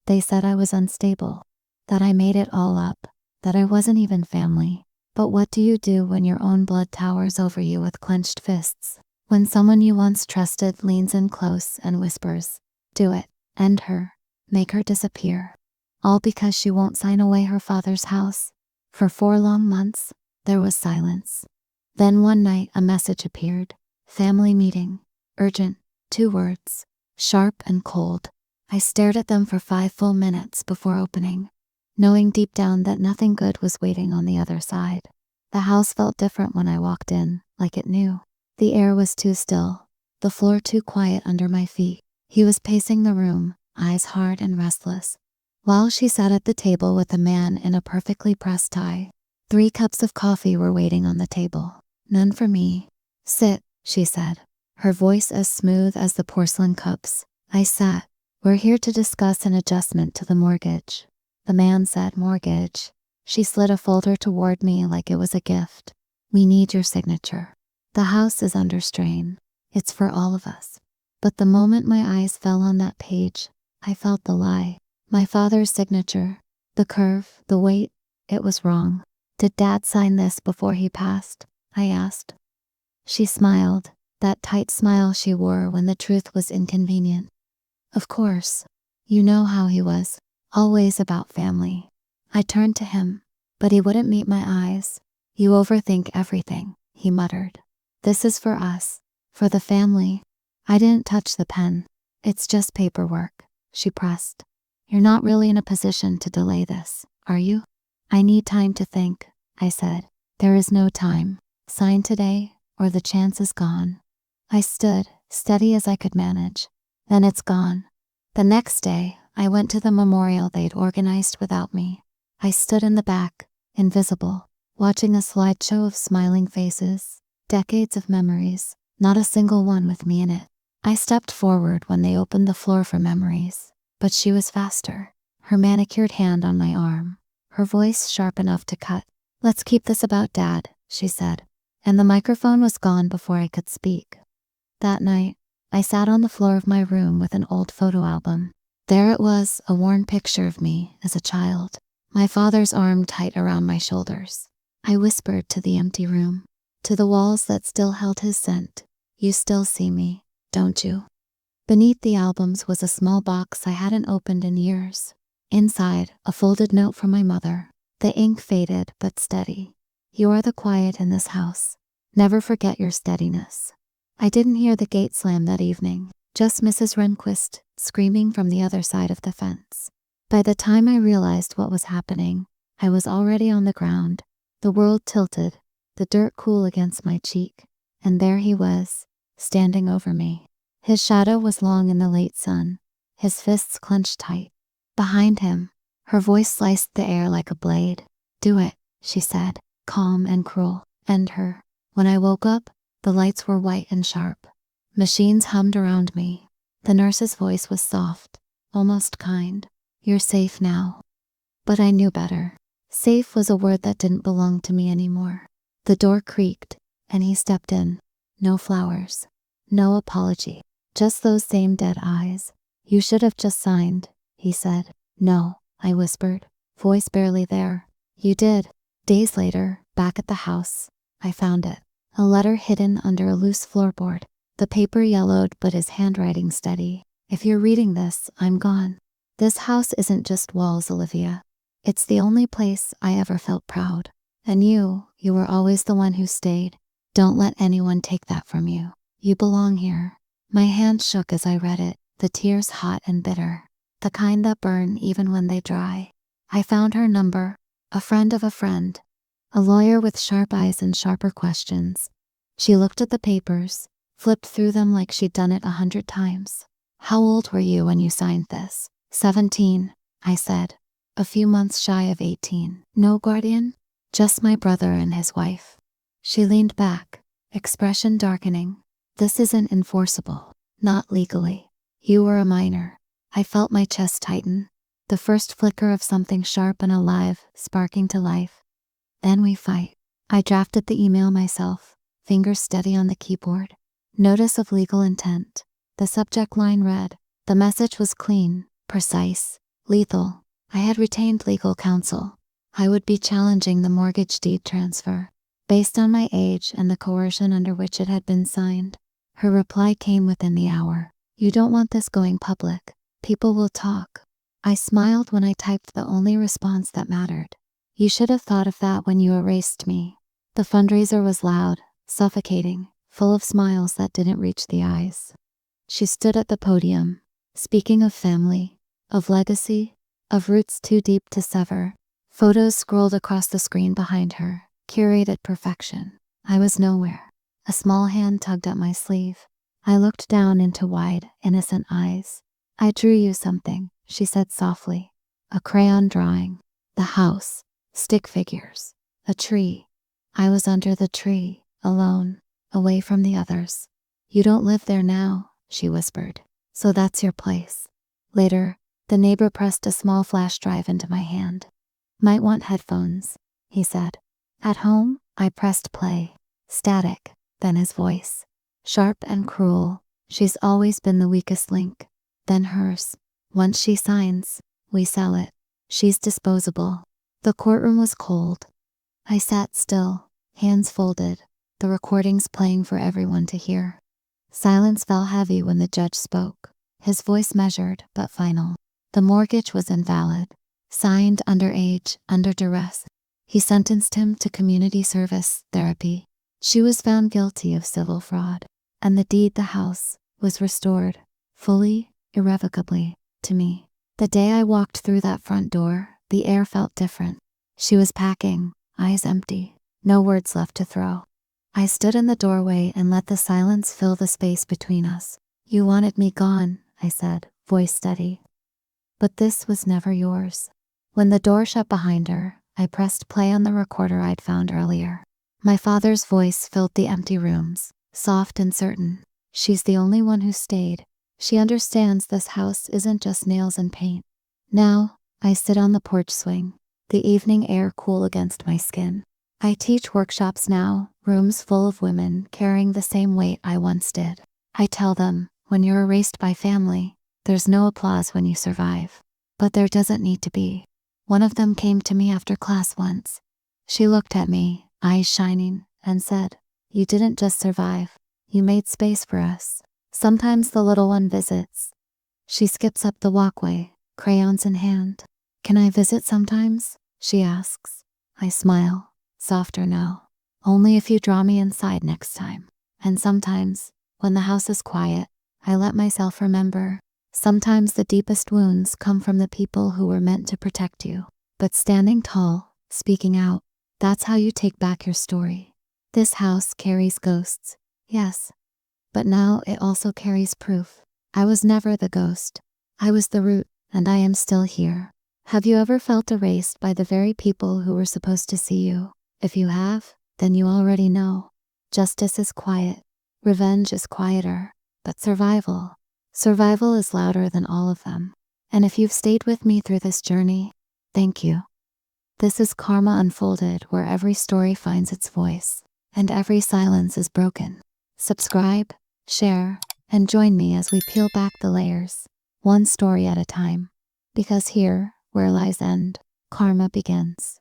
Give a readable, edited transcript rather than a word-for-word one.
They said I was unstable, that I made it all up, that I wasn't even family. But what do you do when your own blood towers over you with clenched fists? When someone you once trusted leans in close and whispers, "Do it, end her, make her disappear." All because she won't sign away her father's house. For 4 long months, there was silence. Then one night a message appeared. Family meeting. Urgent. 2 words. Sharp and cold. I stared at them for 5 full minutes before opening, knowing deep down that nothing good was waiting on the other side. The house felt different when I walked in, like it knew. The air was too still, the floor too quiet under my feet. He was pacing the room, eyes hard and restless, while she sat at the table with a man in a perfectly pressed tie. 3 cups of coffee were waiting on the table. None for me. "Sit," she said, her voice as smooth as the porcelain cups. I sat. "We're here to discuss an adjustment to the mortgage." The man said, "Mortgage." She slid a folder toward me like it was a gift. "We need your signature. The house is under strain. It's for all of us." But the moment my eyes fell on that page, I felt the lie. My father's signature, the curve, the weight, it was wrong. "Did Dad sign this before he passed?" I asked. She smiled, that tight smile she wore when the truth was inconvenient. "Of course. You know how he was, always about family." I turned to him, but he wouldn't meet my eyes. "You overthink everything," he muttered. "This is for us, for the family." I didn't touch the pen. "It's just paperwork," she pressed. "You're not really in a position to delay this, are you?" "I need time to think," I said. "There is no time. Sign today, or the chance is gone." I stood, steady as I could manage. "Then it's gone." The next day, I went to the memorial they'd organized without me. I stood in the back, invisible, watching a slideshow of smiling faces, decades of memories, not a single one with me in it. I stepped forward when they opened the floor for memories, but she was faster, her manicured hand on my arm, her voice sharp enough to cut. "Let's keep this about Dad," she said, and the microphone was gone before I could speak. That night, I sat on the floor of my room with an old photo album. There it was, a worn picture of me as a child, my father's arm tight around my shoulders. I whispered to the empty room, to the walls that still held his scent, "You still see me, don't you?" Beneath the albums was a small box I hadn't opened in years. Inside, a folded note from my mother. The ink faded but steady. "You are the quiet in this house. Never forget your steadiness." I didn't hear the gate slam that evening, just Mrs. Rehnquist screaming from the other side of the fence. By the time I realized what was happening, I was already on the ground, the world tilted, the dirt cool against my cheek, and there he was, standing over me. His shadow was long in the late sun, his fists clenched tight. Behind him, her voice sliced the air like a blade. "Do it," she said, calm and cruel. "End her." When I woke up, the lights were white and sharp. Machines hummed around me. The nurse's voice was soft, almost kind. "You're safe now." But I knew better. Safe was a word that didn't belong to me anymore. The door creaked, and he stepped in. No flowers. No apology. Just those same dead eyes. "You should have just signed," he said. "No," I whispered, voice barely there. "You did." Days later, back at the house, I found it. A letter hidden under a loose floorboard. The paper yellowed, but his handwriting steady. "If you're reading this, I'm gone. This house isn't just walls, Olivia. It's the only place I ever felt proud. And you were always the one who stayed. Don't let anyone take that from you. You belong here." My hand shook as I read it, the tears hot and bitter, the kind that burn even when they dry. I found her number, a friend of a friend, a lawyer with sharp eyes and sharper questions. She looked at the papers, flipped through them like she'd done it 100 times. "How old were you when you signed this?" 17, I said, a few months shy of 18. "No guardian?" "Just my brother and his wife." She leaned back, expression darkening. "This isn't enforceable. Not legally. You were a minor." I felt my chest tighten, the first flicker of something sharp and alive sparking to life. "Then we fight." I drafted the email myself, fingers steady on the keyboard. Notice of legal intent. The subject line read. The message was clean, precise, Lethal. I had retained legal counsel. I would be challenging the mortgage deed transfer, based on my age and the coercion under which it had been signed. Her reply came within the hour. You don't want this going public. People will talk. I smiled when I typed the only response that mattered. You should have thought of that when you erased me. The fundraiser was loud, suffocating, full of smiles that didn't reach the eyes. She stood at the podium, speaking of family, of legacy, of roots too deep to sever. Photos scrolled across the screen behind her, curated perfection. I was nowhere. A small hand tugged at my sleeve. I looked down into wide, innocent eyes. I drew you something, she said softly. A crayon drawing. The house. Stick figures. A tree. I was under the tree, alone, away from the others. You don't live there now, she whispered. So that's your place. Later, the neighbor pressed a small flash drive into my hand. Might want headphones, he said. At home, I pressed play. Static, then his voice. Sharp and cruel. She's always been the weakest link. Then hers. Once she signs, we sell it. She's disposable. The courtroom was cold. I sat still, hands folded, the recordings playing for everyone to hear. Silence fell heavy when the judge spoke, his voice measured but final. The mortgage was invalid, signed under age, under duress. He sentenced him to community service therapy. She was found guilty of civil fraud, and the deed, the house, was restored, fully, irrevocably, to me. The day I walked through that front door, the air felt different. She was packing, eyes empty, no words left to throw. I stood in the doorway and let the silence fill the space between us. You wanted me gone, I said, voice steady. But this was never yours. When the door shut behind her, I pressed play on the recorder I'd found earlier. My father's voice filled the empty rooms, soft and certain. She's the only one who stayed. She understands this house isn't just nails and paint. Now, I sit on the porch swing, the evening air cool against my skin. I teach workshops now, rooms full of women carrying the same weight I once did. I tell them, when you're erased by family, there's no applause when you survive. But there doesn't need to be. One of them came to me after class once. She looked at me, eyes shining, and said, You didn't just survive. You made space for us. Sometimes the little one visits. She skips up the walkway, crayons in hand. Can I visit sometimes? She asks. I smile, softer now. Only if you draw me inside next time. And sometimes, when the house is quiet, I let myself remember. Sometimes the deepest wounds come from the people who were meant to protect you. But standing tall, speaking out, that's how you take back your story. This house carries ghosts, yes. But now it also carries proof. I was never the ghost. I was the root, and I am still here. Have you ever felt erased by the very people who were supposed to see you? If you have, then you already know. Justice is quiet. Revenge is quieter. But survival is louder than all of them. And if you've stayed with me through this journey, thank you. This is Karma Unfolded, where every story finds its voice, and every silence is broken. Subscribe, share, and join me as we peel back the layers, one story at a time. Because here, where lies end, karma begins.